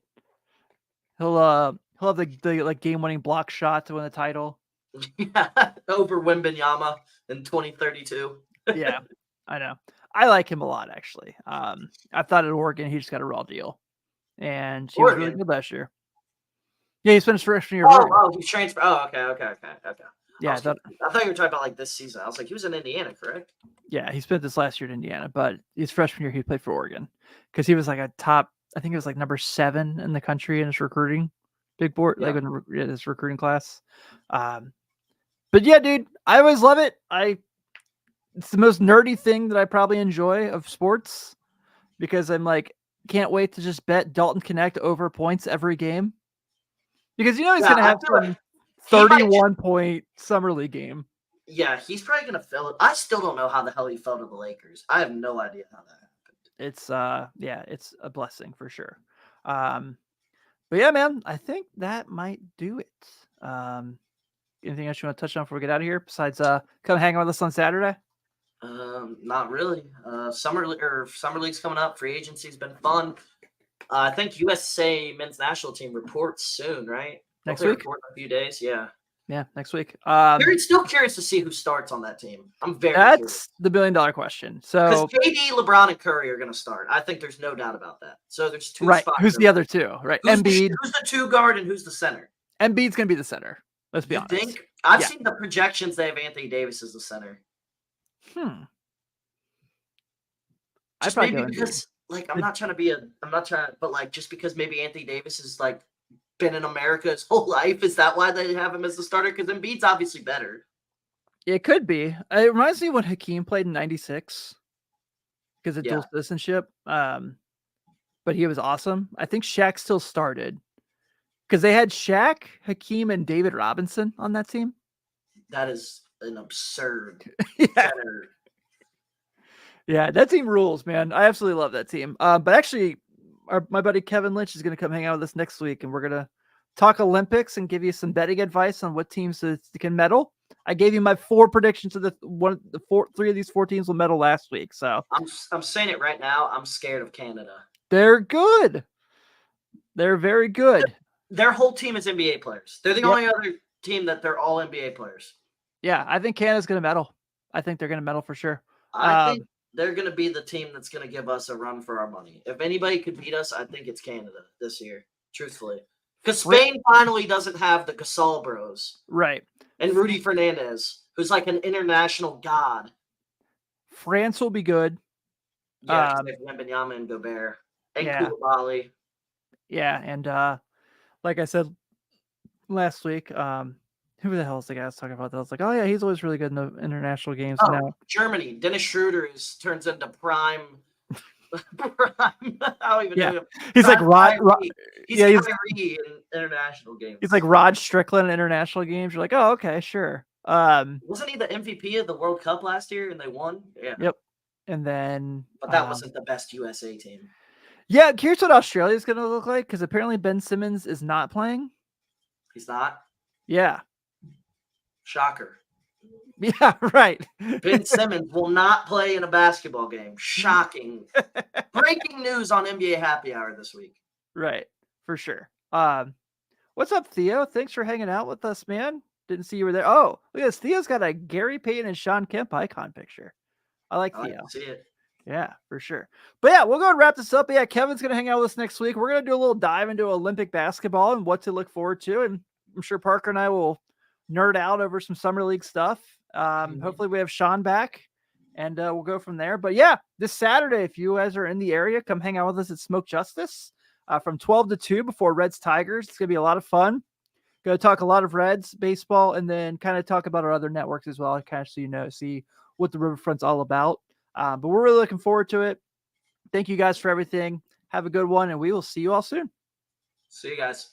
He'll have the like game-winning block shot to win the title. over Wembanyama in 2032. Yeah, I know. I like him a lot, actually. I thought at Oregon he just got a raw deal, and he was really good last year. Yeah, he spent his freshman year. He transferred. Oh, okay. Yeah, I thought you were talking about like this season. I was like, he was in Indiana, correct? Yeah, he spent this last year in Indiana, but his freshman year he played for Oregon because he was like a top. I think it was like number 7 in the country in his recruiting big board, like in his recruiting class. But yeah, dude, I always love it. It's the most nerdy thing that I probably enjoy of sports because I'm like, can't wait to just bet Dalton Connect over points every game because he's going to have some 31-point summer league game. Yeah, he's probably going to fill it. I still don't know how the hell he fell to the Lakers. I have no idea how that happened. It's a blessing for sure. But yeah, man, I think that might do it. Anything else you want to touch on before we get out of here besides come hang out with us on Saturday? Not really. Summer league's coming up. Free agency's been fun. I think USA men's national team reports soon, right? Next week? Report in a few days, yeah. Yeah, next week. Still curious to see who starts on that team. I'm very That's curious. the $1 billion question. Because So KD, LeBron, and Curry are going to start. I think there's no doubt about that. So there's 2 right, spots. who's the other 2? Right, Embiid. Who's the 2 guard and who's the center? Embiid's going to be the center. Let's be honest. You think? I've seen the projections. They have Anthony Davis as the center. Just maybe because, like, I'm not trying to, but like, just because maybe Anthony Davis is like been in America his whole life, is that why they have him as the starter? Because Embiid's obviously better. It could be. It reminds me when Hakeem played in '96 because of dual citizenship. But he was awesome. I think Shaq still started because they had Shaq, Hakeem, and David Robinson on that team. That is an absurd center. Yeah, that team rules, man. I absolutely love that team. But actually, my buddy Kevin Lynch is going to come hang out with us next week, and we're going to talk Olympics and give you some betting advice on what teams can medal. I gave you my 4 predictions of 3 of these 4 teams will medal last week. So I'm saying it right now. I'm scared of Canada. They're good. They're very good. Their whole team is NBA players. They're the only other team that they're all NBA players. Yeah, I think Canada's going to medal. I think they're going to medal for sure. I think they're going to be the team that's going to give us a run for our money. If anybody could beat us, I think it's Canada this year, truthfully. Because Spain finally doesn't have the Gasol bros. Right. And Rudy Fernandez, who's like an international god. France will be good. Yeah, like Wembanyama and Gobert. And Koulibaly. Yeah, and like I said last week, who the hell is the guy I was talking about that? I was like, oh yeah, he's always really good in the international games. Oh, now Germany. Dennis Schroeder turns into prime. I don't even know. He's like Rod. He's Kyrie in international games. He's like Rod Strickland in international games. You're like, oh, okay, sure. Wasn't he the MVP of the World Cup last year and they won? Yeah. Yep. And then, but that wasn't the best USA team. Yeah, here's what Australia is going to look like because apparently Ben Simmons is not playing. He's not. Yeah. Shocker. Yeah, right. Ben Simmons will not play in a basketball game. Shocking. Breaking news on NBA Happy Hour this week. Right, for sure. What's up, Theo? Thanks for hanging out with us, man. Didn't see you were there. Oh, look at this. Theo's got a Gary Payton and Sean Kemp icon picture. I like I like Theo. to see it. Yeah, for sure. But yeah, we'll go and wrap this up. But yeah, Kevin's going to hang out with us next week. We're going to do a little dive into Olympic basketball and what to look forward to. And I'm sure Parker and I will nerd out over some summer league stuff. Hopefully we have Sean back and we'll go from there. But yeah, this Saturday, if you guys are in the area, come hang out with us at Smoke Justice from 12 to 2 before Reds Tigers. It's going to be a lot of fun. Going to talk a lot of Reds baseball and then kind of talk about our other networks as well. Kind of so you know, see what the Riverfront's all about. But we're really looking forward to it. Thank you guys for everything. Have a good one, and we will see you all soon. See you guys.